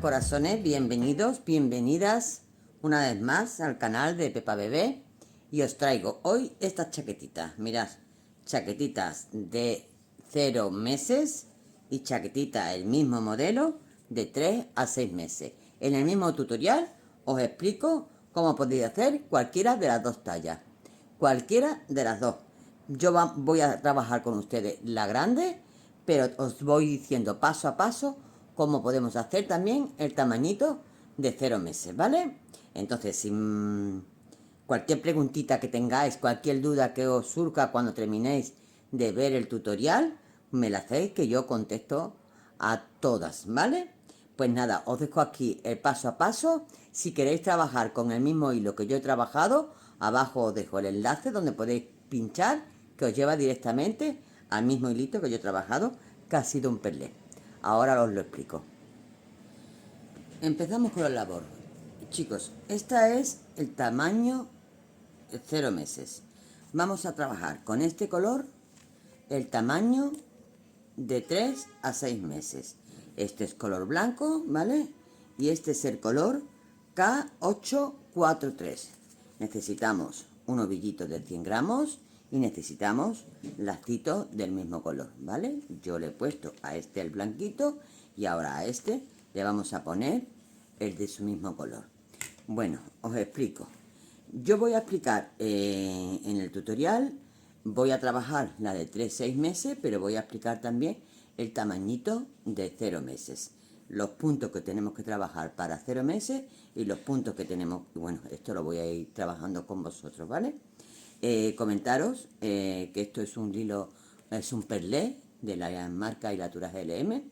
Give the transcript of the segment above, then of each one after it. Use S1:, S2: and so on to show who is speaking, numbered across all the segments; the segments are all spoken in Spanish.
S1: Corazones, bienvenidos, bienvenidas una vez más al canal de Pepa Bebé. Y os traigo hoy estas chaquetitas. Mirad, chaquetitas de 0 meses y chaquetita el mismo modelo de 3 a 6 meses. En el mismo tutorial os explico cómo podéis hacer cualquiera de las dos tallas. Cualquiera de las dos. Yo voy a trabajar con ustedes la grande, pero os voy diciendo paso a paso cómo podemos hacer también el tamañito de 0 meses, ¿vale? Entonces, si cualquier preguntita que tengáis, cualquier duda que os surja cuando terminéis de ver el tutorial, me la hacéis que yo contesto a todas, ¿vale? Pues nada, os dejo aquí el paso a paso. Si queréis trabajar con el mismo hilo que yo he trabajado, abajo os dejo el enlace donde podéis pinchar, que os lleva directamente al mismo hilito que yo he trabajado, que ha sido un perlé. Ahora os lo explico. Empezamos con la labor. Chicos, esta es el tamaño 0 meses. Vamos a trabajar con este color el tamaño de 3 a 6 meses. Este es color blanco, ¿vale? Y este es el color K843. Necesitamos un ovillito de 100 gramos y necesitamos lacitos del mismo color, ¿vale? Yo le he puesto a este el blanquito y ahora a este le vamos a poner el de su mismo color. Bueno, os explico. Yo voy a explicar en el tutorial, voy a trabajar la de 3-6 meses, pero voy a explicar también el tamañito de 0 meses. Los puntos que tenemos que trabajar para 0 meses y los puntos que tenemos, bueno, esto lo voy a ir trabajando con vosotros, ¿vale? Comentaros que esto es un hilo, es un perlé de la marca Hilaturas LM,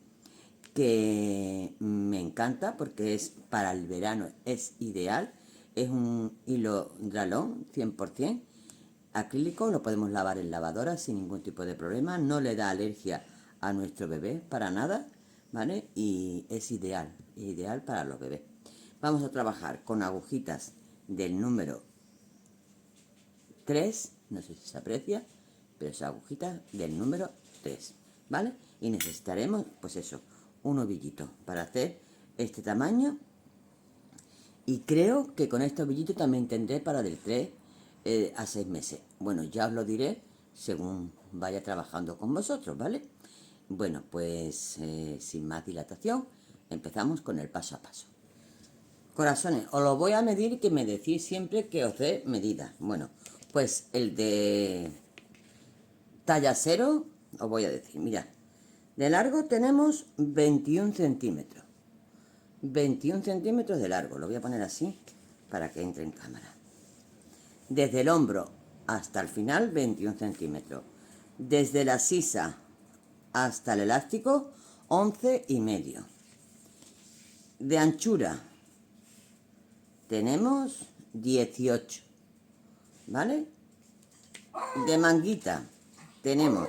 S1: que me encanta porque es para el verano, es ideal. Es un hilo dralón 100% acrílico, lo podemos lavar en lavadora sin ningún tipo de problema, no le da alergia a nuestro bebé para nada, ¿vale? Y es ideal, ideal para los bebés. Vamos a trabajar con agujitas del número 3, no sé si se aprecia, pero es agujita del número 3, ¿vale? Y necesitaremos, pues eso, un ovillito para hacer este tamaño. Y creo que con este ovillito también tendré para del 3 a 6 meses. Bueno, ya os lo diré según vaya trabajando con vosotros, ¿vale? Bueno, pues sin más dilatación, empezamos con el paso a paso. Corazones, os lo voy a medir, que me decís siempre que os dé medidas. Bueno, pues el de talla 0, os voy a decir, mirad, de largo tenemos 21 centímetros. 21 centímetros de largo, lo voy a poner así para que entre en cámara. Desde el hombro hasta el final, 21 centímetros. Desde la sisa hasta el elástico, 11,5. De anchura tenemos 18, ¿vale? De manguita tenemos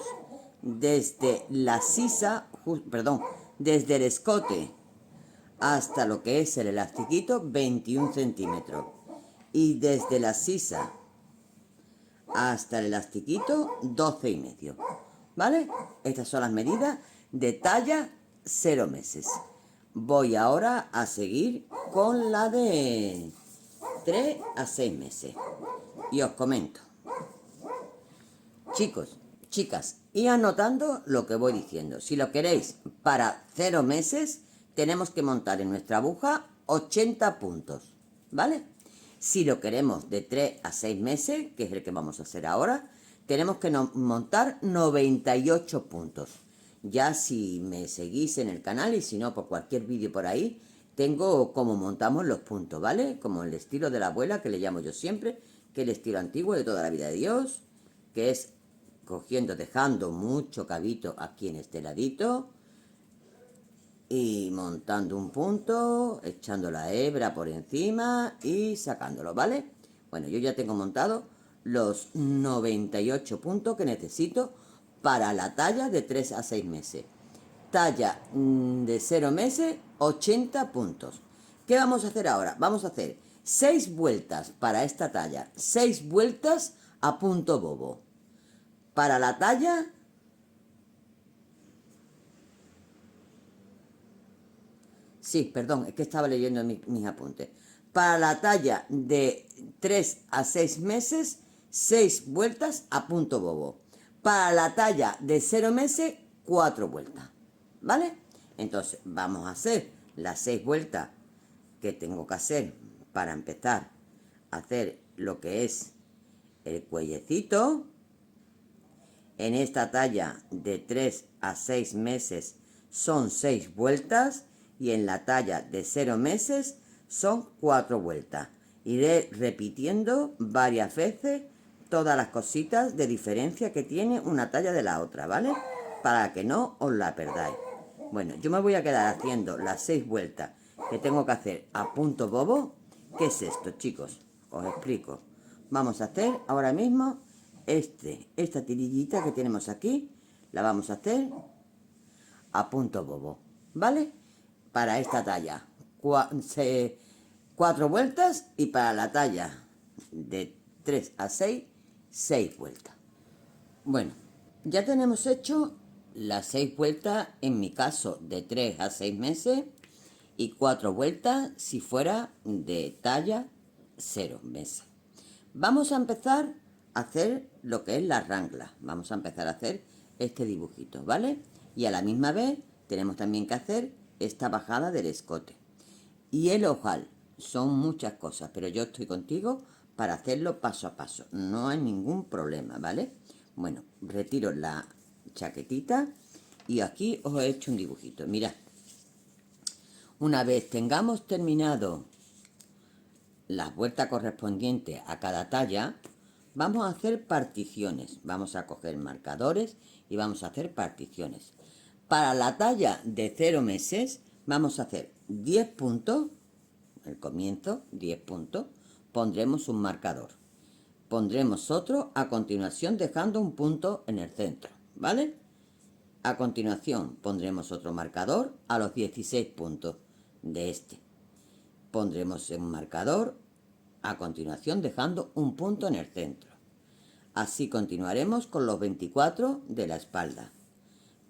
S1: desde la sisa, desde el escote hasta lo que es el elastiquito, 21 centímetros. Y desde la sisa hasta el elastiquito, 12,5. ¿Vale? Estas son las medidas de talla 0 meses. Voy ahora a seguir con la de 3 a 6 meses. Y os comento. Chicos, chicas, y anotando lo que voy diciendo. Si lo queréis para 0 meses, tenemos que montar en nuestra aguja 80 puntos, ¿vale? Si lo queremos de 3 a 6 meses, que es el que vamos a hacer ahora, tenemos que montar 98 puntos. Ya si me seguís en el canal y si no, por cualquier vídeo por ahí, tengo cómo montamos los puntos, ¿vale? Como el estilo de la abuela, que le llamo yo siempre, que es el estilo antiguo de toda la vida de Dios, que es cogiendo, dejando mucho cabito aquí en este ladito y montando un punto, echando la hebra por encima y sacándolo, ¿vale? Bueno, yo ya tengo montado los 98 puntos que necesito para la talla de 3 a 6 meses. Talla de 0 meses, 80 puntos. ¿Qué vamos a hacer ahora? Vamos a hacer 6 vueltas para esta talla, 6 vueltas a punto bobo. Para la talla Sí, perdón, es que estaba leyendo mis apuntes. Para la talla de 3 a 6 meses, 6 vueltas a punto bobo. Para la talla de 0 meses, 4 vueltas. ¿Vale? Entonces, vamos a hacer las 6 vueltas que tengo que hacer para empezar a hacer lo que es el cuellecito. En esta talla de 3 a 6 meses son 6 vueltas y en la talla de 0 meses son 4 vueltas. Iré repitiendo varias veces todas las cositas de diferencia que tiene una talla de la otra, ¿vale? Para que no os la perdáis. Bueno, yo me voy a quedar haciendo las 6 vueltas que tengo que hacer a punto bobo. ¿Qué es esto, chicos? Os explico. Vamos a hacer ahora mismo esta tirillita que tenemos aquí, la vamos a hacer a punto bobo, ¿vale? Para esta talla, 4 vueltas y para la talla de 3 a 6, 6 vueltas. Bueno, ya tenemos hecho las 6 vueltas, en mi caso de 3 a 6 meses, y 4 vueltas si fuera de talla 0 meses. Vamos a empezar a hacer lo que es la rangla. Vamos a empezar a hacer este dibujito, ¿vale? Y a la misma vez tenemos también que hacer esta bajada del escote. Y el ojal. Son muchas cosas, pero yo estoy contigo para hacerlo paso a paso. No hay ningún problema, ¿vale? Bueno, retiro la chaquetita y aquí os he hecho un dibujito. Mirad. Una vez tengamos terminado las vueltas correspondientes a cada talla, vamos a hacer particiones. Vamos a coger marcadores y vamos a hacer particiones. Para la talla de 0 meses vamos a hacer 10 puntos, el comienzo, 10 puntos, pondremos un marcador. Pondremos otro a continuación dejando un punto en el centro, ¿vale? A continuación pondremos otro marcador a los 16 puntos de este. Pondremos un marcador a continuación dejando un punto en el centro. Así continuaremos con los 24 de la espalda,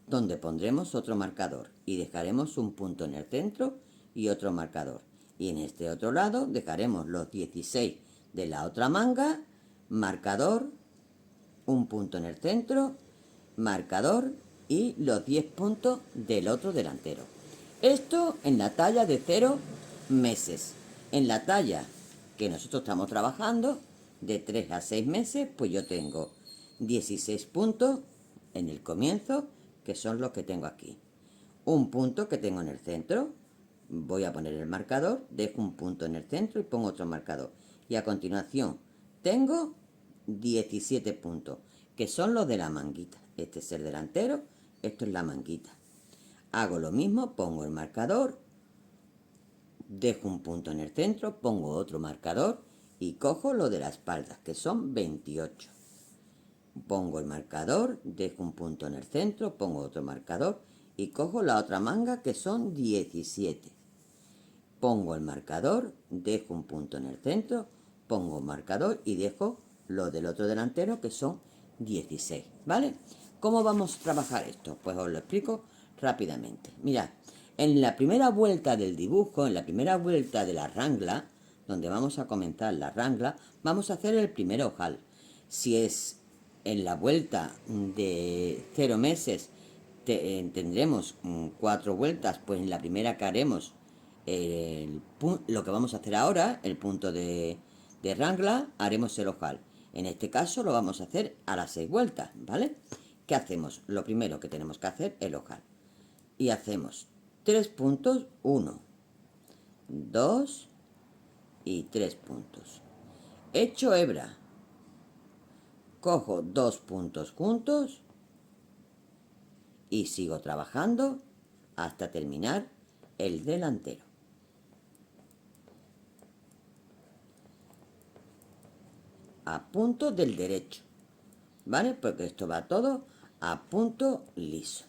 S1: donde pondremos otro marcador y dejaremos un punto en el centro y otro marcador. Y en este otro lado dejaremos los 16 de la otra manga, marcador, un punto en el centro, marcador y los 10 puntos del otro delantero. Esto en la talla de 0 meses. En la talla que nosotros estamos trabajando, de 3 a 6 meses, pues yo tengo 16 puntos en el comienzo, que son los que tengo aquí. Un punto que tengo en el centro, voy a poner el marcador, dejo un punto en el centro y pongo otro marcador. Y a continuación tengo 17 puntos, que son los de la manguita. Este es el delantero, esto es la manguita. Hago lo mismo, pongo el marcador, dejo un punto en el centro, pongo otro marcador y cojo lo de la espalda, que son 28. Pongo el marcador, dejo un punto en el centro, pongo otro marcador y cojo la otra manga, que son 17. Pongo el marcador, dejo un punto en el centro, pongo un marcador y dejo lo del otro delantero, que son 16, ¿vale? ¿Cómo vamos a trabajar esto? Pues os lo explico rápidamente. Mirad, en la primera vuelta del dibujo, en la primera vuelta de la rangla, donde vamos a comenzar la rangla, vamos a hacer el primer ojal. Si es en la vuelta de 0 meses, tendremos 4 vueltas, pues en la primera que haremos lo que vamos a hacer ahora, el punto de rangla, haremos el ojal. En este caso lo vamos a hacer a las 6 vueltas, ¿vale? ¿Qué hacemos? Lo primero que tenemos que hacer es el ojal. Y hacemos 3 puntos, 1, 2 y 3 puntos. Hecho hebra. Cojo 2 puntos juntos y sigo trabajando hasta terminar el delantero. A punto del derecho, ¿vale? Porque esto va todo a punto liso.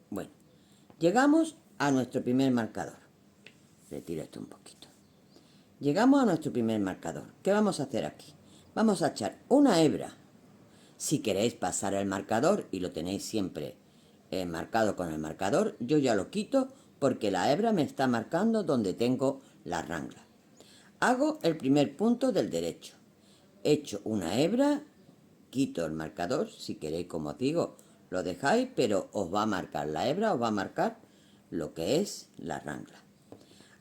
S1: Bueno, llegamos a nuestro primer marcador. Retiro esto un poquito. Llegamos a nuestro primer marcador. ¿Qué vamos a hacer aquí? Vamos a echar una hebra. Si queréis pasar el marcador y lo tenéis siempre marcado con el marcador, yo ya lo quito porque la hebra me está marcando donde tengo la rangla. Hago el primer punto del derecho, echo una hebra, quito el marcador, si queréis, como os digo, lo dejáis, pero os va a marcar la hebra, os va a marcar lo que es la rangla.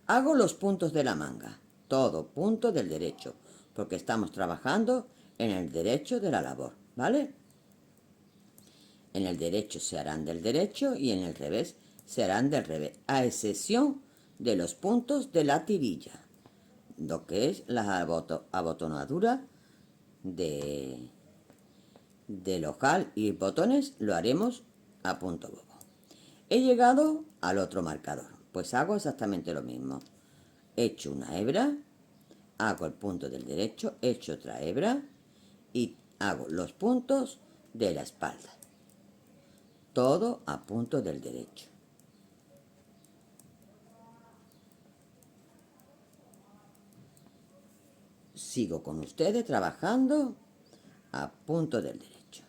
S1: Hago los puntos de la manga, todo punto del derecho, porque estamos trabajando en el derecho de la labor, ¿vale? En el derecho se harán del derecho y en el revés se harán del revés, a excepción de los puntos de la tirilla, lo que es la abotonadura del ojal y botones lo haremos a punto bobo. He llegado al otro marcador, pues hago exactamente lo mismo. Echo una hebra, hago el punto del derecho, echo otra hebra y hago los puntos de la espalda. Todo a punto del derecho. Sigo con ustedes trabajando a punto del derecho.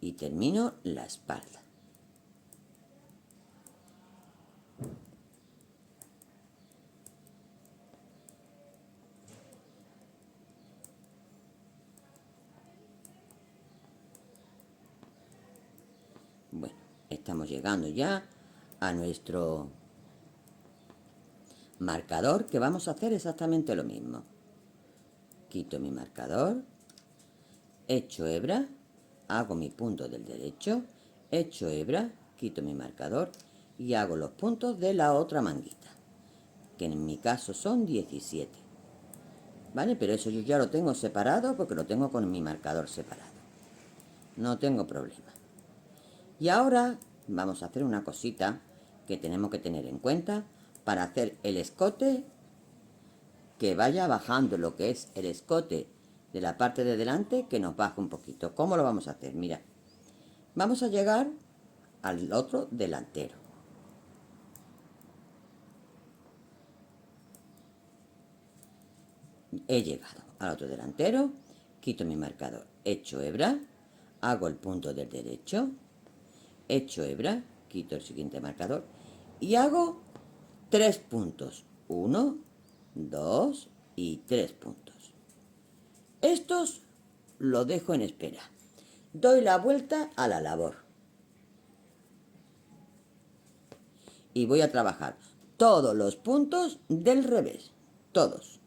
S1: Y termino la espalda. Bueno, estamos llegando ya a nuestro marcador, que vamos a hacer exactamente lo mismo. Quito mi marcador, echo hebra, hago mi punto del derecho, echo hebra, quito mi marcador y hago los puntos de la otra manguita, que en mi caso son 17. ¿Vale? Pero eso yo ya lo tengo separado porque lo tengo con mi marcador separado. No tengo problema. Y ahora vamos a hacer una cosita que tenemos que tener en cuenta para hacer el escote, que vaya bajando lo que es el escote de la parte de delante, que nos baje un poquito. ¿Cómo lo vamos a hacer? Mira, vamos a llegar al otro delantero. He llegado al otro delantero, quito mi marcador, echo hebra, hago el punto del derecho, echo hebra, quito el siguiente marcador y hago 3 puntos. 1, 2 y 3 puntos. Estos los dejo en espera. Doy la vuelta a la labor. Y voy a trabajar todos los puntos del revés. Todos.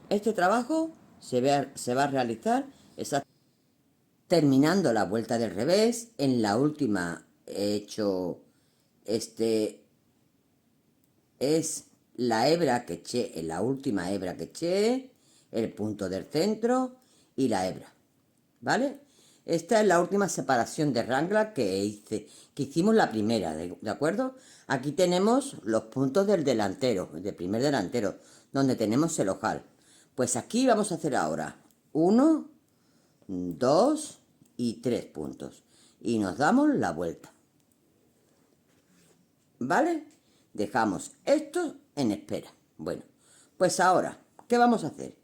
S1: Este trabajo se va a realizar terminando la vuelta del revés. En la última he hecho es la hebra que eché, en la última hebra que eché, el punto del centro y la hebra, ¿vale? Esta es la última separación de rangla que hicimos la primera, ¿de acuerdo? Aquí tenemos los puntos del delantero, del primer delantero, donde tenemos el ojal. Pues aquí vamos a hacer ahora 1, 2 y 3 puntos. Y nos damos la vuelta. ¿Vale? Dejamos esto en espera. Bueno, pues ahora, ¿qué vamos a hacer?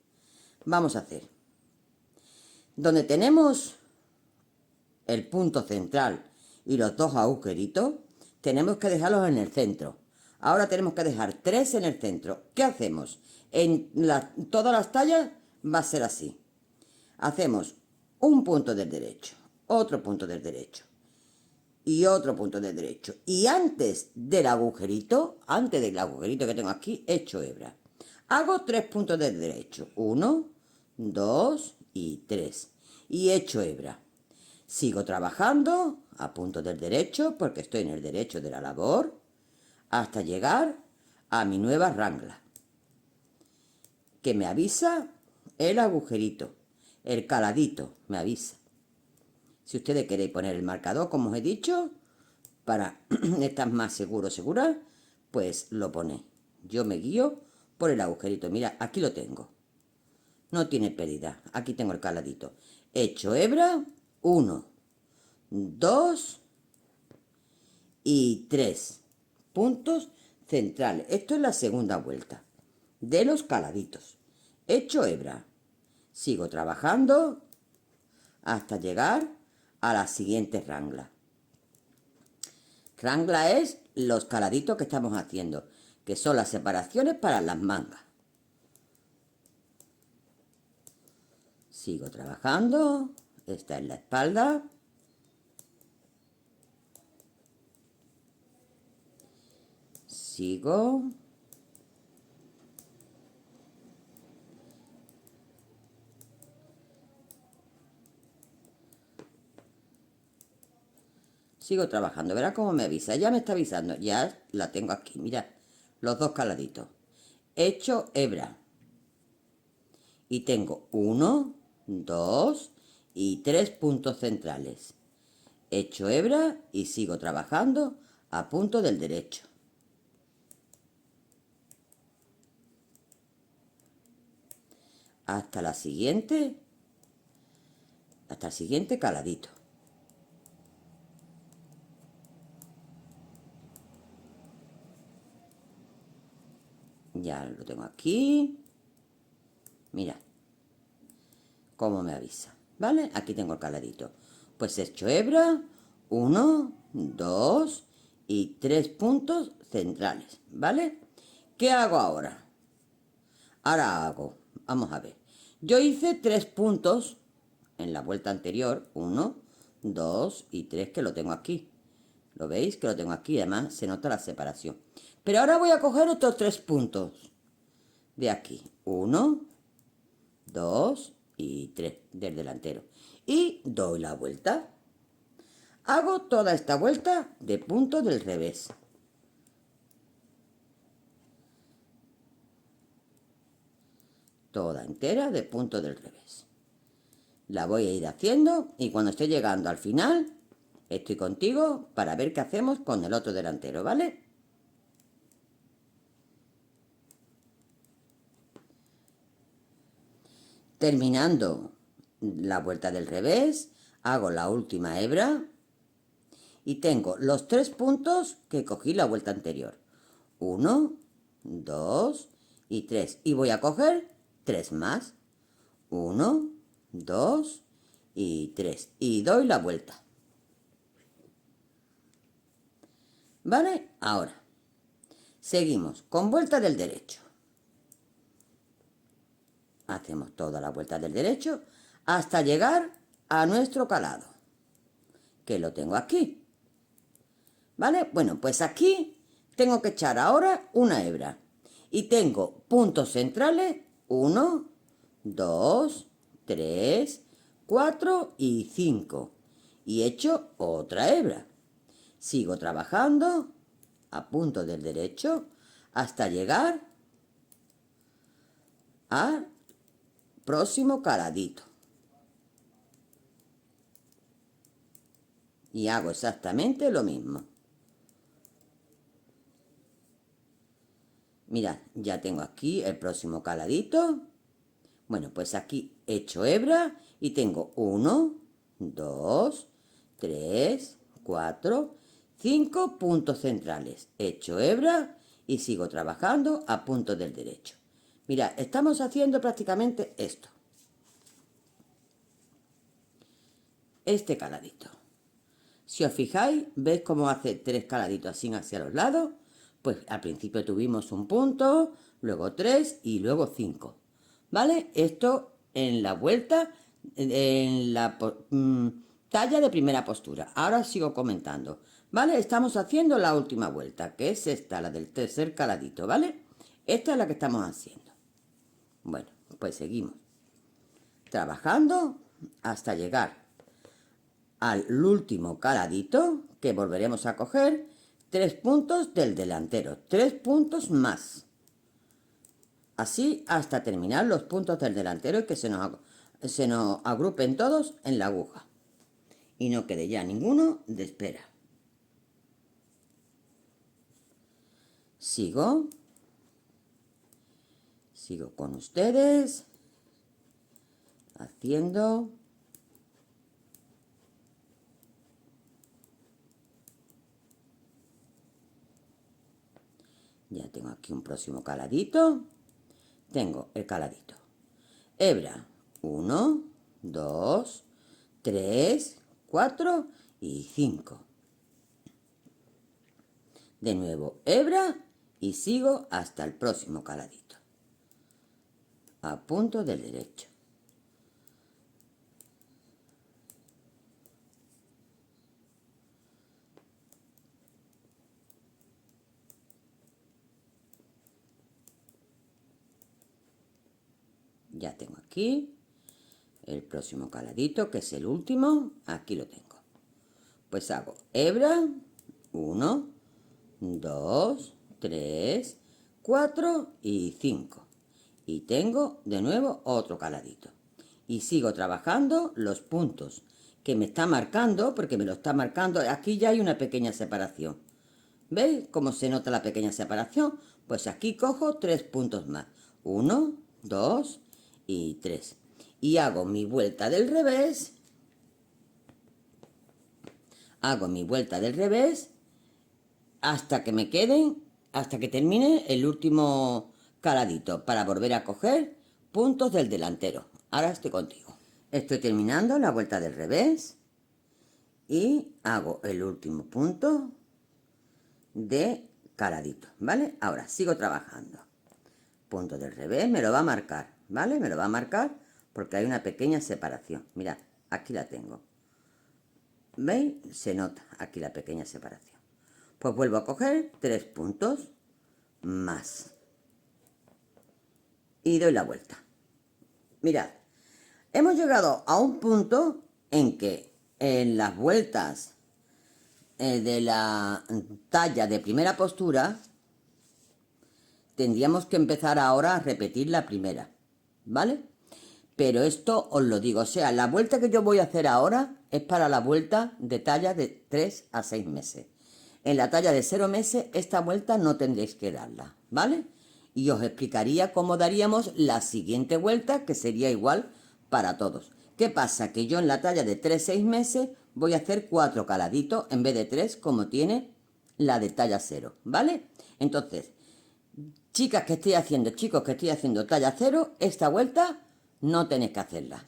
S1: Vamos a hacer, donde tenemos el punto central y los dos agujeritos, tenemos que dejarlos en el centro. Ahora tenemos que dejar 3 en el centro. ¿Qué hacemos? En todas las tallas va a ser así. Hacemos un punto del derecho, otro punto del derecho y otro punto del derecho. Y antes del agujerito que tengo aquí, echo hebra. Hago 3 puntos del derecho. 1, 2 y 3. Y echo hebra. Sigo trabajando a punto del derecho, porque estoy en el derecho de la labor, hasta llegar a mi nueva rangla, que me avisa el agujerito, el caladito me avisa. Si ustedes queréis poner el marcador, como os he dicho, para estar más segura, pues lo ponéis. Yo me guío por el agujerito. Mira, aquí lo tengo. No tiene pérdida. Aquí tengo el caladito. Echo hebra, 1, 2 y 3 puntos centrales. Esto es la segunda vuelta de los caladitos. Echo hebra. Sigo trabajando hasta llegar a la siguiente rangla. Rangla es los caladitos que estamos haciendo, que son las separaciones para las mangas. Sigo trabajando. Esta es la espalda. Sigo. Sigo trabajando. Verá cómo me avisa. Ya me está avisando. Ya la tengo aquí. Mirad. Los dos caladitos. He hecho hebra. Y tengo 1, 2 y 3 puntos centrales. He hecho hebra y sigo trabajando a punto del derecho. Hasta el siguiente caladito. Ya lo tengo aquí. Mira cómo me avisa, ¿vale? Aquí tengo el caladito. Pues he hecho hebra, 1, 2 y 3 puntos centrales, ¿vale? ¿Qué hago ahora? Vamos a ver. Yo hice 3 puntos en la vuelta anterior, 1, 2 y 3, que lo tengo aquí. ¿Lo veis? Que lo tengo aquí, además se nota la separación. Pero ahora voy a coger otros 3 puntos de aquí. 1, 2 y 3 del delantero. Y doy la vuelta. Hago toda esta vuelta de punto del revés. Toda entera de punto del revés. La voy a ir haciendo y cuando esté llegando al final, estoy contigo para ver qué hacemos con el otro delantero, ¿vale? Terminando la vuelta del revés, hago la última hebra y tengo los 3 puntos que cogí la vuelta anterior. 1, 2 y 3. Y voy a coger 3 más. 1, 2 y 3. Y doy la vuelta. ¿Vale? Ahora, seguimos con vuelta del derecho. Hacemos toda la vuelta del derecho hasta llegar a nuestro calado, que lo tengo aquí. ¿Vale? Bueno, pues aquí tengo que echar ahora una hebra. Y tengo puntos centrales 1, 2, 3, 4 y 5. Y echo otra hebra. Sigo trabajando a punto del derecho hasta llegar al próximo caladito. Y hago exactamente lo mismo. Mirad, ya tengo aquí el próximo caladito. Bueno, pues aquí he hecho hebra y tengo 1, 2, 3, 4, 5 puntos centrales. He hecho hebra y sigo trabajando a punto del derecho. Mirad, estamos haciendo prácticamente esto. Este caladito. Si os fijáis, ¿veis cómo hace 3 caladitos así hacia los lados? Pues al principio tuvimos un punto, luego 3 y luego 5. ¿Vale? Esto en la vuelta, en la talla de primera postura. Ahora sigo comentando. ¿Vale? Estamos haciendo la última vuelta, que es esta, la del tercer caladito, ¿vale? Esta es la que estamos haciendo. Bueno, pues seguimos trabajando hasta llegar al último caladito, que volveremos a coger 3 puntos del delantero, 3 puntos más. Así hasta terminar los puntos del delantero y que se nos agrupen todos en la aguja. Y no quede ya ninguno de espera. Sigo con ustedes haciendo. Ya tengo aquí un próximo caladito. Tengo el caladito. Hebra 1, 2, 3, 4 y 5. De nuevo hebra y sigo hasta el próximo caladito. A punto del derecho. Ya tengo aquí el próximo caladito, que es el último. Aquí lo tengo. Pues hago hebra, 1, 2, 3, 4 y 5. Y tengo de nuevo otro caladito. Y sigo trabajando los puntos que me está marcando, porque me lo está marcando. Aquí ya hay una pequeña separación. ¿Veis cómo se nota la pequeña separación? Pues aquí cojo 3 puntos más. 1, 2 y 3. Y hago mi vuelta del revés. Hago mi vuelta del revés hasta que me queden, hasta que termine el último caladito, para volver a coger puntos del delantero. Ahora estoy contigo. Estoy terminando la vuelta del revés y hago el último punto de caladito, ¿vale? Ahora sigo trabajando. Punto del revés, me lo va a marcar, ¿vale? Me lo va a marcar porque hay una pequeña separación. Mirad, aquí la tengo. ¿Veis? Se nota aquí la pequeña separación. Pues vuelvo a coger 3 puntos más. Y doy la vuelta. Mirad, hemos llegado a un punto en que en las vueltas de la talla de primera postura tendríamos que empezar ahora a repetir la primera, ¿vale? Pero esto os lo digo, o sea, la vuelta que yo voy a hacer ahora es para la vuelta de talla de 3 a 6 meses. En la talla de 0 meses, esta vuelta no tendréis que darla, ¿vale? Y os explicaría cómo daríamos la siguiente vuelta, que sería igual para todos. ¿Qué pasa? Que yo en la talla de 3-6 meses voy a hacer 4 caladitos en vez de 3, como tiene la de talla 0, ¿vale? Entonces, chicas que estoy haciendo, chicos que estoy haciendo talla 0, esta vuelta no tenéis que hacerla.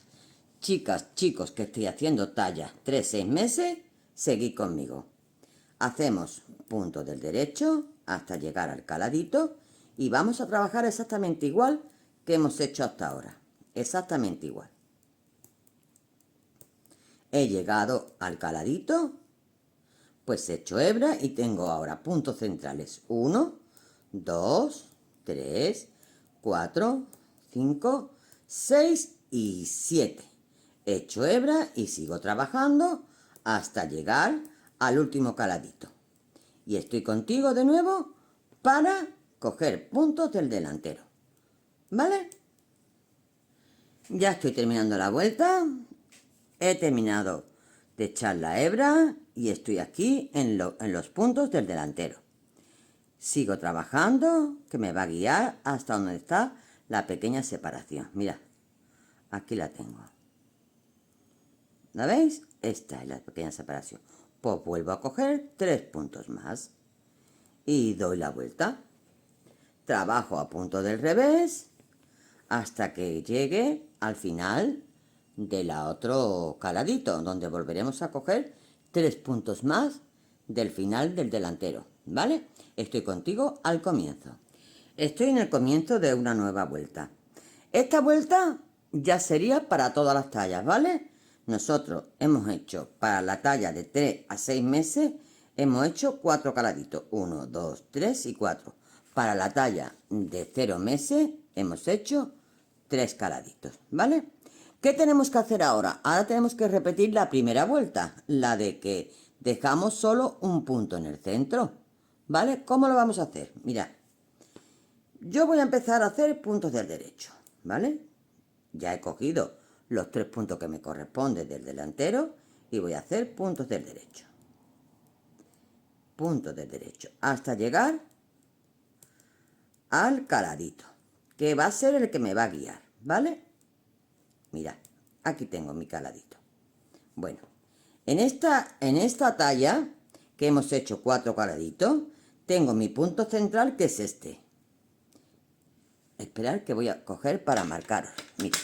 S1: Chicas, chicos que estoy haciendo talla 3-6 meses, seguid conmigo. Hacemos punto del derecho hasta llegar al caladito y vamos a trabajar exactamente igual que hemos hecho hasta ahora. Exactamente igual. He llegado al caladito, pues he hecho hebra y tengo ahora puntos centrales. 1, 2, 3, 4, 5, 6 y 7. He hecho hebra y sigo trabajando hasta llegar al último caladito. Y estoy contigo de nuevo para coger puntos del delantero. ¿Vale? Ya estoy terminando la vuelta. He terminado de echar la hebra y estoy aquí en los puntos del delantero. Sigo trabajando, que me va a guiar hasta donde está la pequeña separación. Mirad, aquí la tengo. ¿La veis? Esta es la pequeña separación. Pues vuelvo a coger 3 puntos más y doy la vuelta. Trabajo a punto del revés hasta que llegue al final del otro caladito, donde volveremos a coger 3 puntos más del final del delantero, ¿vale? Estoy contigo al comienzo. Estoy en el comienzo de una nueva vuelta. Esta vuelta ya sería para todas las tallas, ¿vale? Nosotros hemos hecho para la talla de 3 a 6 meses, hemos hecho 4 caladitos. 1, 2, 3 y 4. Para la talla de 0 meses hemos hecho 3 caladitos, ¿vale? ¿Qué tenemos que hacer ahora? Ahora tenemos que repetir la primera vuelta, la de que dejamos solo un punto en el centro, ¿vale? ¿Cómo lo vamos a hacer? Mirad, yo voy a empezar a hacer puntos del derecho, ¿vale? Ya he cogido los 3 puntos que me corresponden del delantero y voy a hacer puntos del derecho. Puntos del derecho hasta llegar al caladito, que va a ser el que me va a guiar, ¿vale? Mirad, aquí tengo mi caladito. Bueno, en esta talla que hemos hecho 4 caladitos, tengo mi punto central, que es este. Esperad que voy a coger para marcaros. Mirad.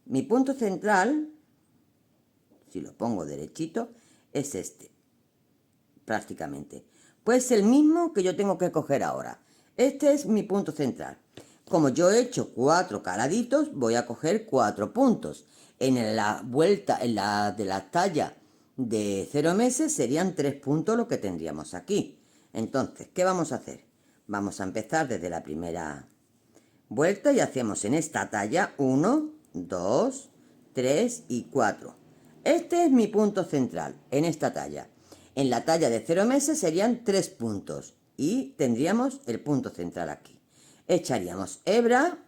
S1: Mi punto central si lo pongo derechito, es este, prácticamente. Pues el mismo que yo tengo que coger ahora. Este es mi punto central. Como yo he hecho 4 caladitos, voy a coger 4 puntos. En la vuelta, en la de la talla de 0 meses, serían 3 puntos lo que tendríamos aquí. Entonces, ¿qué vamos a hacer? Vamos a empezar desde la primera vuelta y hacemos en esta talla 1, 2, 3 y 4. Este es mi punto central, en esta talla. En la talla de 0 meses serían 3 puntos y tendríamos el punto central aquí. Echaríamos hebra,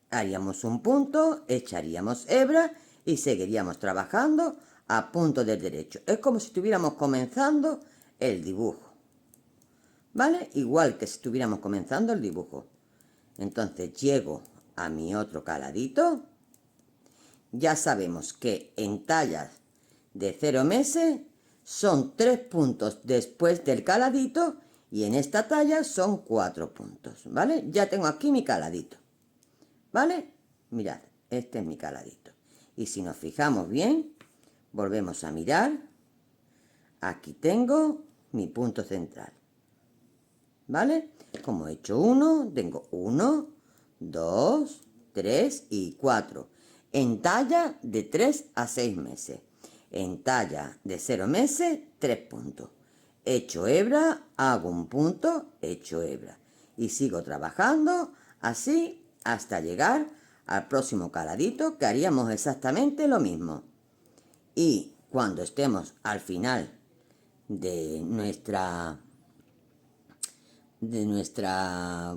S1: haríamos un punto, echaríamos hebra y seguiríamos trabajando a punto del derecho. Es como si estuviéramos comenzando el dibujo, ¿vale? Igual que si estuviéramos comenzando el dibujo. Entonces llego a mi otro caladito. Ya sabemos que en tallas de 0 meses son 3 puntos después del caladito y en esta talla son 4 puntos, ¿vale? Ya tengo aquí mi caladito, ¿vale? Mirad, este es mi caladito. Y si nos fijamos bien, volvemos a mirar. Aquí tengo mi punto central, ¿vale? Como he hecho uno, tengo 1, 2, 3 y 4. En talla de 3 a 6 meses. En talla de 0 meses, 3 puntos. Echo hebra, hago un punto, echo hebra. Y sigo trabajando así hasta llegar al próximo caladito, que haríamos exactamente lo mismo. Y cuando estemos al final de nuestra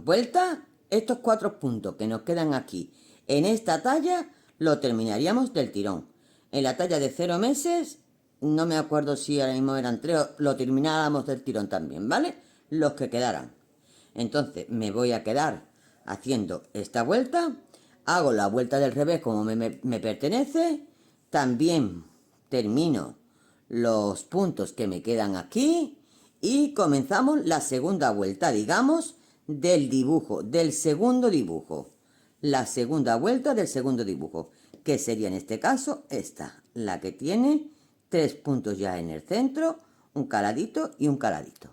S1: vuelta, estos 4 puntos que nos quedan aquí en esta talla lo terminaríamos del tirón. En la talla de 0 meses, no me acuerdo si ahora mismo eran 3, lo terminábamos del tirón también, ¿vale? Los que quedaran. Entonces me voy a quedar haciendo esta vuelta, hago la vuelta del revés como me pertenece, también termino los puntos que me quedan aquí y comenzamos la segunda vuelta, digamos, del dibujo, del segundo dibujo. La segunda vuelta del segundo dibujo, que sería en este caso esta, la que tiene 3 puntos ya en el centro, un caladito y un caladito.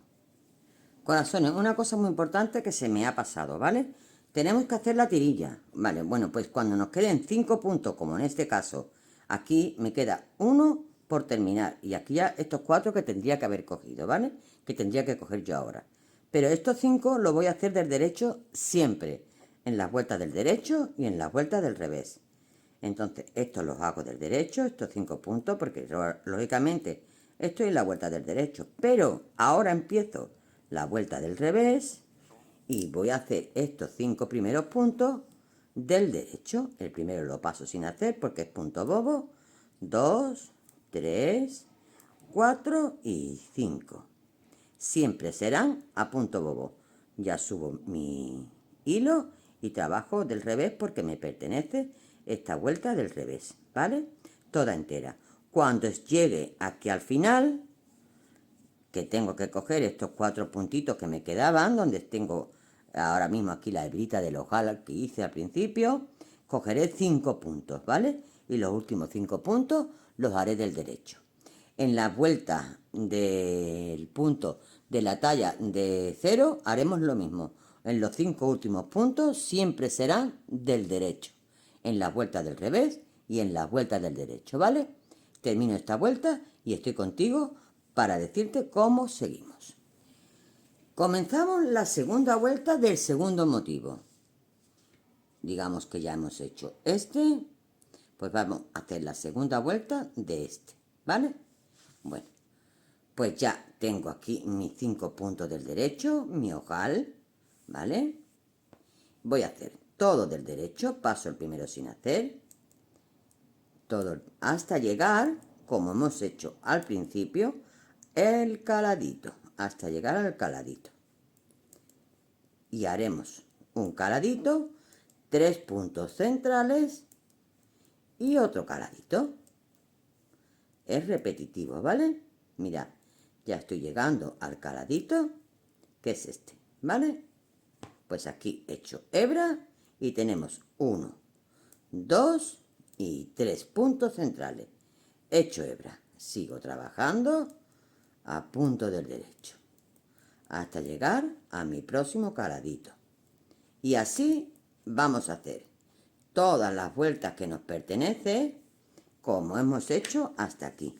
S1: Corazones, una cosa muy importante que se me ha pasado, ¿vale? Tenemos que hacer la tirilla, ¿vale? Bueno, pues cuando nos queden 5 puntos, como en este caso, aquí me queda uno por terminar. Y aquí ya estos 4 que tendría que haber cogido, ¿vale? Que tendría que coger yo ahora. Pero estos 5 los voy a hacer del derecho siempre. En las vueltas del derecho y en las vueltas del revés. Entonces, estos los hago del derecho, estos 5 puntos, porque lógicamente estoy en la vuelta del derecho. Pero ahora empiezo la vuelta del revés y voy a hacer estos 5 primeros puntos del derecho. El primero lo paso sin hacer porque es punto bobo. 2, 3, 4 y 5. Siempre serán a punto bobo. Ya subo mi hilo y trabajo del revés porque me pertenece esta vuelta del revés, ¿vale? Toda entera. Cuando llegue aquí al final, que tengo que coger estos 4 puntitos que me quedaban, donde tengo ahora mismo aquí la hebrita del ojal que hice al principio, cogeré 5 puntos, ¿vale? Y los últimos 5 puntos los haré del derecho. En la vuelta del punto de la talla de 0 haremos lo mismo. En los 5 últimos puntos siempre serán del derecho. En las vueltas del revés y en las vueltas del derecho, ¿vale? Termino esta vuelta y estoy contigo para decirte cómo seguimos. Comenzamos la segunda vuelta del segundo motivo. Digamos que ya hemos hecho este, pues vamos a hacer la segunda vuelta de este, ¿vale? Bueno, pues ya tengo aquí mis 5 puntos del derecho, mi ojal, ¿vale? Voy a hacer todo del derecho, paso el primero sin hacer, todo hasta llegar, como hemos hecho al principio, el caladito, hasta llegar al caladito. Y haremos un caladito, 3 puntos centrales y otro caladito. Es repetitivo, ¿vale? Mirad, ya estoy llegando al caladito, que es este, ¿vale? Pues aquí he hecho hebra y tenemos 1, 2 y 3 puntos centrales. Hecho hebra. Sigo trabajando a punto del derecho hasta llegar a mi próximo caladito. Y así vamos a hacer todas las vueltas que nos pertenecen, como hemos hecho hasta aquí.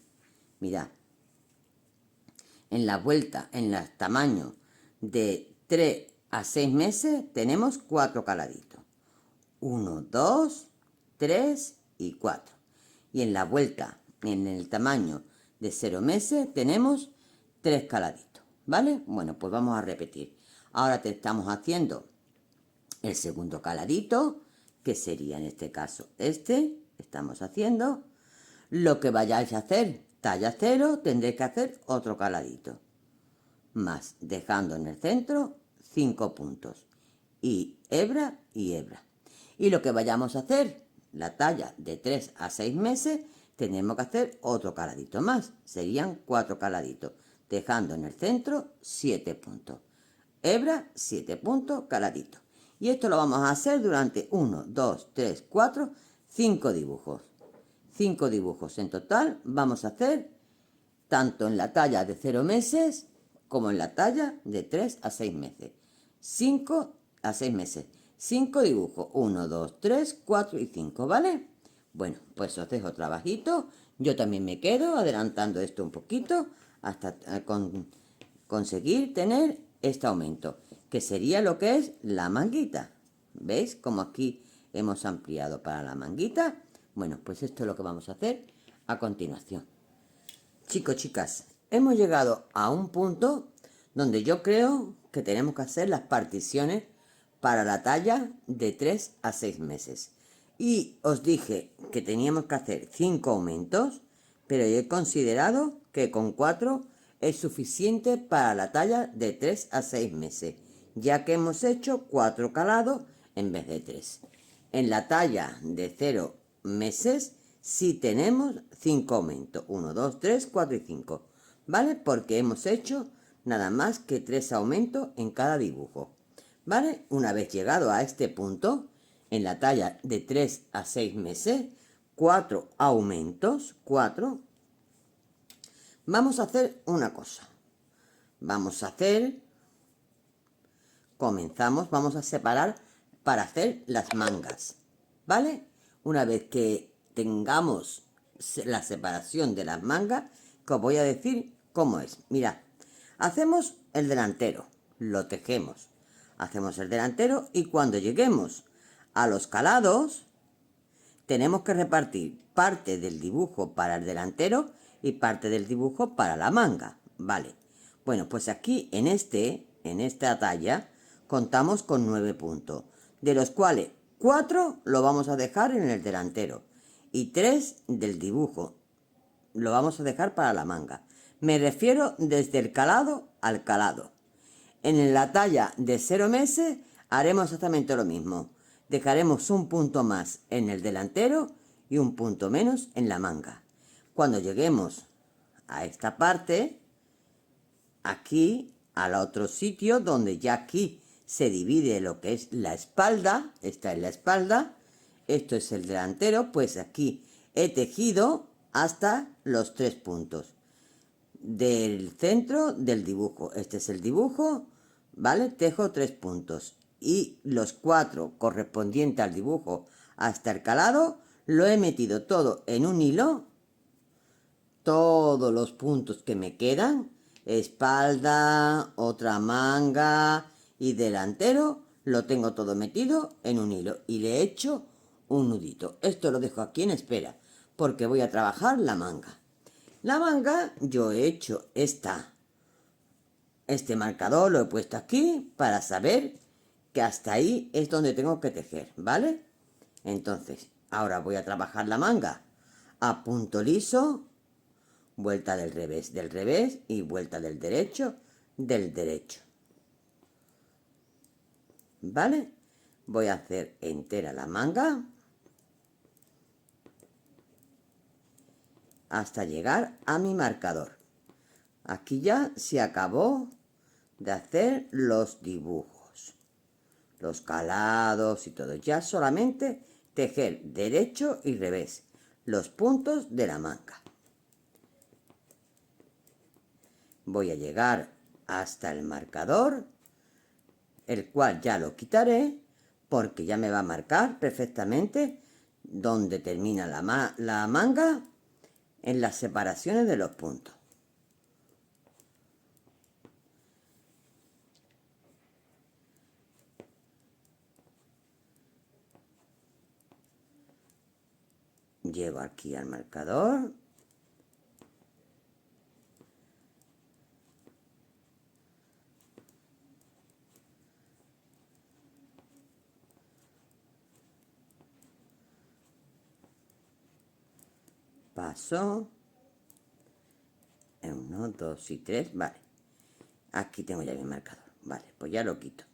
S1: Mirad, en la vuelta, en el tamaño de 3 a 6 meses, tenemos 4 caladitos. 1, 2, 3 y 4. Y en la vuelta, en el tamaño de 0 meses, tenemos 3 caladitos, ¿vale? Bueno, pues vamos a repetir. Ahora te estamos haciendo el segundo caladito, que sería en este caso estamos haciendo. Lo que vayáis a hacer, talla 0, tendréis que hacer otro caladito. Más, dejando en el centro 5 puntos. Y hebra y hebra. Y lo que vayamos a hacer, la talla de 3 a 6 meses, tenemos que hacer otro caladito más. Serían 4 caladitos, dejando en el centro 7 puntos. Hebra, 7 puntos, caladito. Y esto lo vamos a hacer durante 1, 2, 3, 4, 5 dibujos. 5 dibujos en total vamos a hacer tanto en la talla de 0 meses como en la talla de 3 a 6 meses. 5 a 6 meses. 5 dibujos. 1, 2, 3, 4 y 5, ¿vale? Bueno, pues os dejo trabajito. Yo también me quedo adelantando esto un poquito hasta conseguir tener este aumento, que sería lo que es la manguita. ¿Veis? Como aquí hemos ampliado para la manguita. Bueno, pues esto es lo que vamos a hacer a continuación. Chicos, chicas, hemos llegado a un punto donde yo creo que tenemos que hacer las particiones para la talla de 3 a 6 meses. Y os dije que teníamos que hacer 5 aumentos, pero yo he considerado que con 4 es suficiente para la talla de 3 a 6 meses, ya que hemos hecho 4 calados en vez de 3. En la talla de 0 meses sí tenemos 5 aumentos, 1, 2, 3, 4 y 5, ¿vale? Porque hemos hecho nada más que 3 aumentos en cada dibujo, ¿vale? Una vez llegado a este punto, en la talla de 3 a 6 meses, 4 aumentos, 4. Vamos a hacer una cosa. Vamos a separar para hacer las mangas, ¿vale? Una vez que tengamos la separación de las mangas, que os voy a decir cómo es. Mirad, hacemos el delantero, lo tejemos. Hacemos el delantero y cuando lleguemos a los calados, tenemos que repartir parte del dibujo para el delantero y parte del dibujo para la manga, ¿vale? Bueno, pues aquí en esta talla contamos con 9 puntos, de los cuales 4 lo vamos a dejar en el delantero y 3 del dibujo lo vamos a dejar para la manga. Me refiero desde el calado al calado. En la talla de 0 meses haremos exactamente lo mismo. Dejaremos un punto más en el delantero y un punto menos en la manga. Cuando lleguemos a esta parte, aquí, al otro sitio donde ya aquí se divide lo que es la espalda, esta es la espalda, esto es el delantero, pues aquí he tejido hasta los 3 puntos del centro del dibujo. Este es el dibujo, ¿vale? Tejo 3 puntos y los 4 correspondientes al dibujo hasta el calado lo he metido todo en un hilo. Todos los puntos que me quedan, espalda, otra manga y delantero, lo tengo todo metido en un hilo y le he hecho un nudito. Esto lo dejo aquí en espera porque voy a trabajar la manga. La manga yo he hecho este marcador, lo he puesto aquí para saber que hasta ahí es donde tengo que tejer, ¿vale? Entonces, ahora voy a trabajar la manga a punto liso, vuelta del revés y vuelta del derecho, ¿vale? Voy a hacer entera la manga hasta llegar a mi marcador. Aquí ya se acabó de hacer los dibujos, los calados y todo. Ya solamente tejer derecho y revés los puntos de la manga. Voy a llegar hasta el marcador, el cual ya lo quitaré porque ya me va a marcar perfectamente donde termina la manga en las separaciones de los puntos. Llego aquí al marcador. Paso. 1, 2 y 3. Vale. Aquí tengo ya mi marcador. Vale, pues ya lo quito.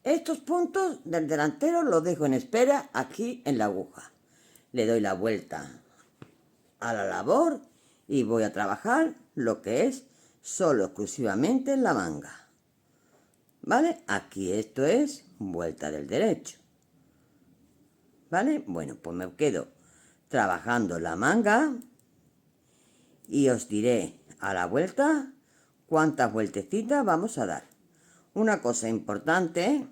S1: Estos puntos del delantero los dejo en espera aquí en la aguja. Le doy la vuelta a la labor y voy a trabajar lo que es solo exclusivamente en la manga. ¿Vale? Aquí esto es vuelta del derecho. ¿Vale? Bueno, pues me quedo trabajando la manga y os diré a la vuelta cuántas vueltecitas vamos a dar. Una cosa importante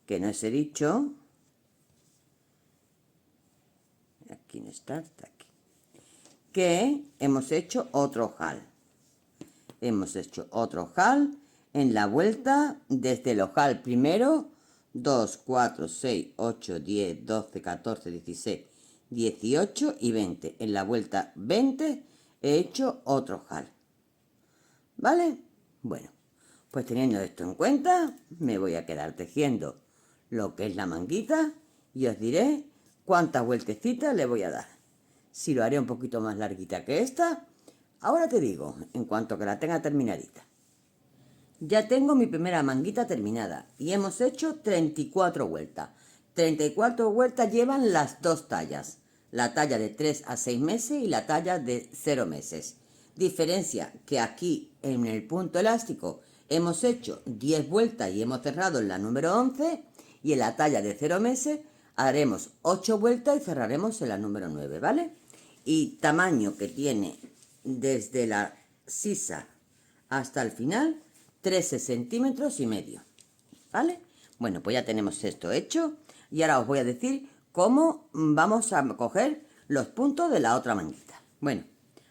S1: que no os he dicho, aquí no está aquí, que hemos hecho otro ojal. Hemos hecho otro ojal en la vuelta desde el ojal primero, 2, 4, 6, 8, 10, 12, 14, 16, 18 y 20. En la vuelta 20 he hecho otro ojal. ¿Vale? Bueno, pues teniendo esto en cuenta, me voy a quedar tejiendo lo que es la manguita y os diré cuántas vueltecitas le voy a dar. Si lo haré un poquito más larguita que esta, ahora te digo, en cuanto que la tenga terminadita. Ya tengo mi primera manguita terminada y hemos hecho 34 vueltas. 34 vueltas llevan las dos tallas, la talla de 3 a 6 meses y la talla de 0 meses. Diferencia que aquí en el punto elástico hemos hecho 10 vueltas y hemos cerrado en la número 11 y en la talla de 0 meses haremos 8 vueltas y cerraremos en la número 9, ¿vale? Y tamaño que tiene desde la sisa hasta el final, 13 centímetros y medio, ¿vale? Bueno, pues ya tenemos esto hecho y ahora os voy a decir cómo vamos a coger los puntos de la otra manguita. Bueno,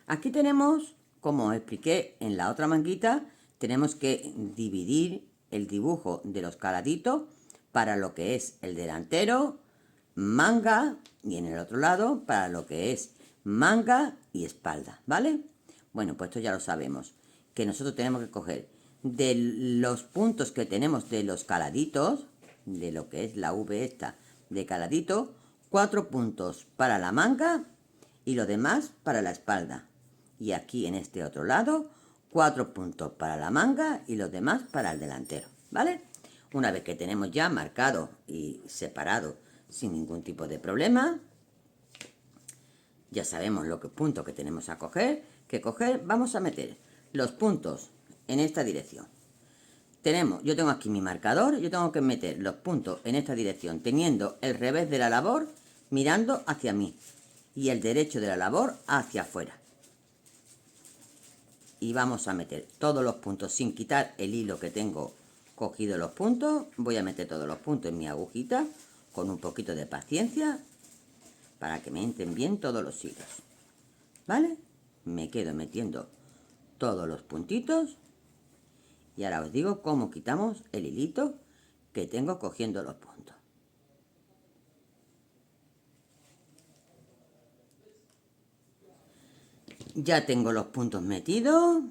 S1: aquí tenemos, como os expliqué en la otra manguita, tenemos que dividir el dibujo de los caladitos para lo que es el delantero, manga, y en el otro lado para lo que es manga y espalda, ¿vale? Bueno, pues esto ya lo sabemos, que nosotros tenemos que coger de los puntos que tenemos de los caladitos, de lo que es la V esta de caladito, 4 puntos para la manga y lo demás para la espalda. Y aquí en este otro lado, 4 puntos para la manga y los demás para el delantero, ¿vale? Una vez que tenemos ya marcado y separado sin ningún tipo de problema, ya sabemos lo que punto que tenemos que coger, vamos a meter los puntos en esta dirección. Yo tengo aquí mi marcador, yo tengo que meter los puntos en esta dirección, teniendo el revés de la labor mirando hacia mí y el derecho de la labor hacia afuera. Y vamos a meter todos los puntos sin quitar el hilo que tengo cogido los puntos. Voy a meter todos los puntos en mi agujita con un poquito de paciencia para que me entren bien todos los hilos, ¿vale? Me quedo metiendo todos los puntitos y ahora os digo cómo quitamos el hilito que tengo cogiendo los puntos. Ya tengo los puntos metidos.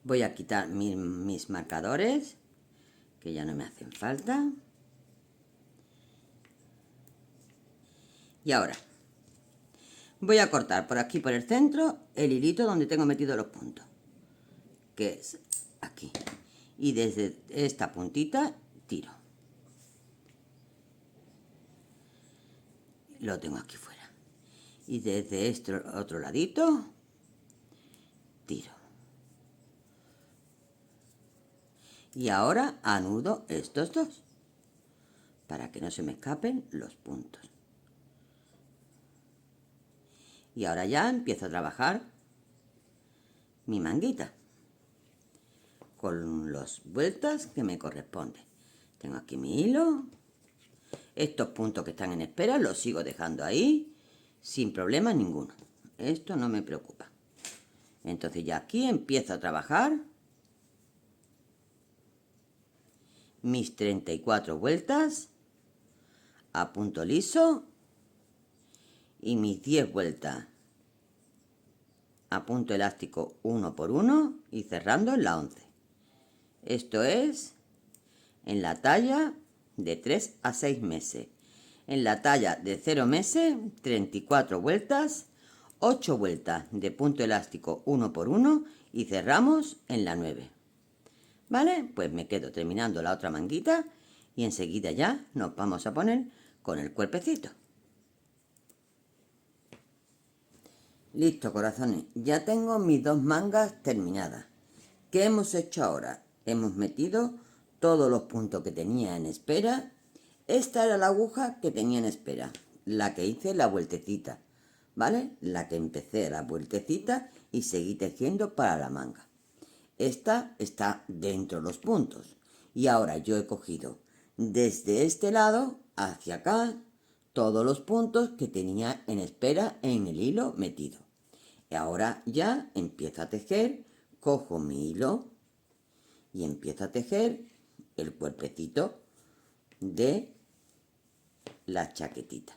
S1: Voy a quitar mis marcadores, que ya no me hacen falta. Y ahora voy a cortar por aquí, por el centro, el hilito donde tengo metido los puntos, que es aquí. Y desde esta puntita tiro. Lo tengo aquí fuera. Y desde este otro ladito tiro. Y ahora anudo estos dos. para que no se me escapen los puntos. Y ahora ya empiezo a trabajar mi manguita con las vueltas que me corresponden. Tengo aquí mi hilo. Estos puntos que están en espera los sigo dejando ahí sin problema ninguno. Esto no me preocupa. Entonces ya aquí empiezo a trabajar mis 34 vueltas a punto liso y mis 10 vueltas a punto elástico 1 por 1 y cerrando en la 11. Esto es en la talla de 3 a 6 meses. En la talla de 0 meses, 34 vueltas, 8 vueltas de punto elástico 1 por 1 y cerramos en la 9. ¿Vale? Pues me quedo terminando la otra manguita y enseguida ya nos vamos a poner con el cuerpecito. Listo, corazones. Ya tengo mis 2 mangas terminadas. ¿Qué hemos hecho ahora? Hemos metido todos los puntos que tenía en espera. Esta era la aguja que tenía en espera, la que hice la vueltecita, ¿vale? La que empecé la vueltecita y seguí tejiendo para la manga. Esta está dentro de los puntos. Y ahora yo he cogido desde este lado hacia acá todos los puntos que tenía en espera en el hilo metido. Y ahora ya empiezo a tejer, cojo mi hilo y empiezo a tejer el cuerpecito de la chaquetita.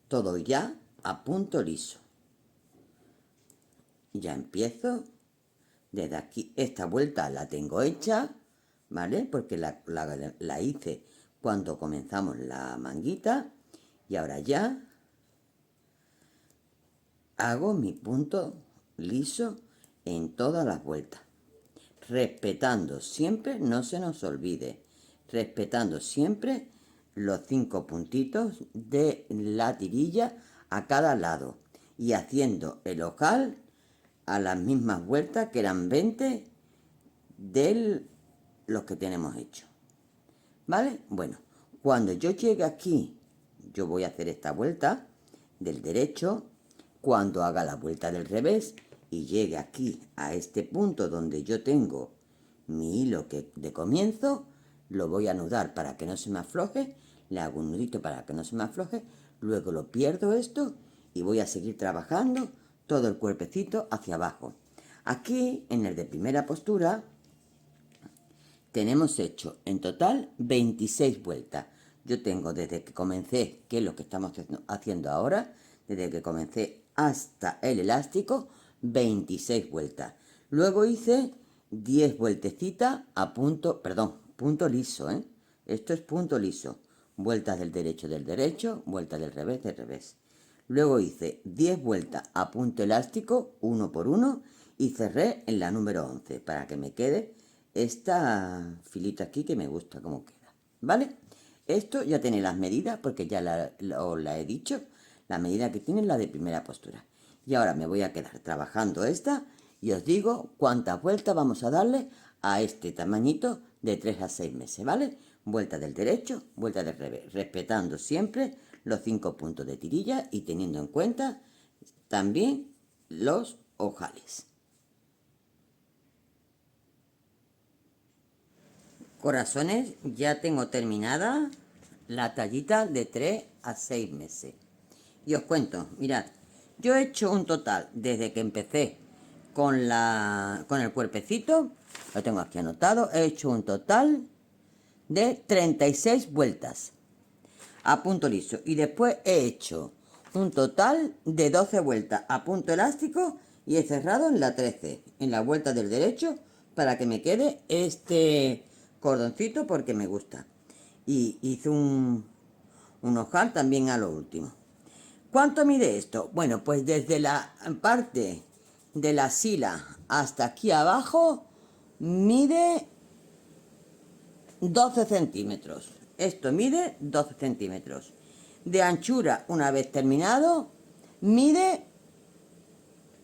S1: Todo ya a punto liso. Ya empiezo desde aquí. Esta vuelta la tengo hecha, ¿vale? Porque la hice cuando comenzamos la manguita. Y ahora ya hago mi punto liso en todas las vueltas. Respetando siempre, no se nos olvide, respetando siempre los 5 puntitos de la tirilla a cada lado y haciendo el ojal a las mismas vueltas que eran 20 de los que tenemos hecho. ¿Vale? Bueno, cuando yo llegue aquí, yo voy a hacer esta vuelta del derecho. Cuando haga la vuelta del revés y llegue aquí a este punto donde yo tengo mi hilo de comienzo, lo voy a anudar para que no se me afloje, le hago un nudito para que no se me afloje, luego lo pierdo esto y voy a seguir trabajando todo el cuerpecito hacia abajo. Aquí en el de primera postura tenemos hecho en total 26 vueltas. Yo tengo desde que comencé, que es lo que estamos haciendo ahora, desde que comencé hasta el elástico, 26 vueltas. Luego hice 10 vueltecitas a punto, perdón, punto liso, ¿eh? Esto es punto liso. Vueltas del derecho, vueltas del revés. Luego hice 10 vueltas a punto elástico, 1 por 1, y cerré en la número 11, para que me quede esta filita aquí que me gusta cómo queda, ¿vale? Esto ya tiene las medidas, porque ya os la he dicho, la medida que tiene la de primera postura. Y ahora me voy a quedar trabajando esta y os digo cuántas vueltas vamos a darle a este tamañito de 3 a 6 meses, ¿vale? Vuelta del derecho, vuelta del revés, respetando siempre los 5 puntos de tirilla y teniendo en cuenta también los ojales. Corazones, ya tengo terminada la tallita de 3 a 6 meses. Y os cuento, mirad, yo he hecho un total desde que empecé con el cuerpecito, lo tengo aquí anotado, he hecho un total de 36 vueltas a punto liso. Y después he hecho un total de 12 vueltas a punto elástico y he cerrado en la 13, en la vuelta del derecho, para que me quede este cordoncito porque me gusta. Y hice un ojal también a lo último. ¿Cuánto mide esto? Bueno, pues desde la parte de la sila hasta aquí abajo mide 12 centímetros. Esto mide 12 centímetros. De anchura, una vez terminado, mide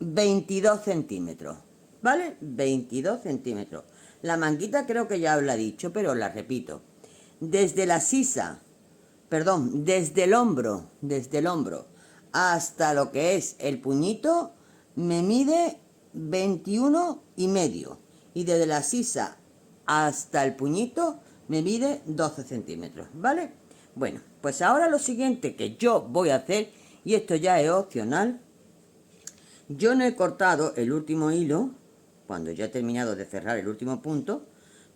S1: 22 centímetros. ¿Vale? 22 centímetros. La manguita creo que ya os la he dicho, pero la repito. Desde la sisa perdón, desde el hombro hasta lo que es el puñito, me mide 21,5. Y desde la sisa hasta el puñito, me mide 12 centímetros, ¿vale? Bueno, pues ahora lo siguiente que yo voy a hacer, y esto ya es opcional, yo no he cortado el último hilo, cuando ya he terminado de cerrar el último punto,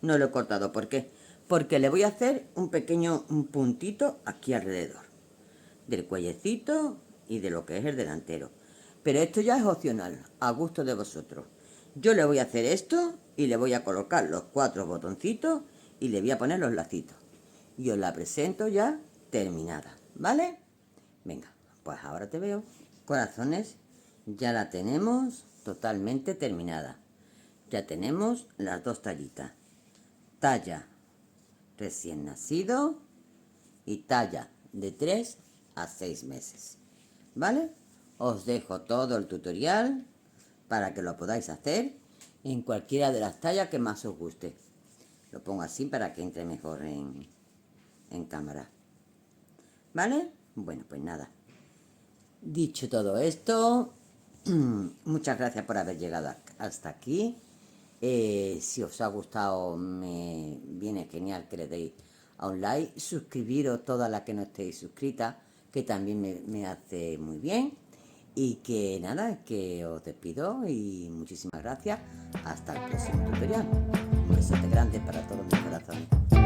S1: no lo he cortado. ¿Por qué? Porque le voy a hacer un pequeño puntito aquí alrededor del cuellecito y de lo que es el delantero. Pero esto ya es opcional, a gusto de vosotros. Yo le voy a hacer esto y le voy a colocar los 4 botoncitos y le voy a poner los lacitos. Y os la presento ya terminada, ¿vale? Venga, pues ahora te veo. Corazones, ya la tenemos totalmente terminada. Ya tenemos las 2 tallitas. Talla recién nacido y talla de 3 a 6 meses. ¿Vale? Os dejo todo el tutorial para que lo podáis hacer en cualquiera de las tallas que más os guste. Lo pongo así para que entre mejor en cámara. ¿Vale? Bueno, pues nada. Dicho todo esto, muchas gracias por haber llegado hasta aquí. Si os ha gustado, me viene genial que le deis a un like. Suscribiros todas las que no estéis suscritas, que también me hace muy bien. Y que nada, que os despido y muchísimas gracias. Hasta el próximo tutorial. Un besote grande para todos mis corazones.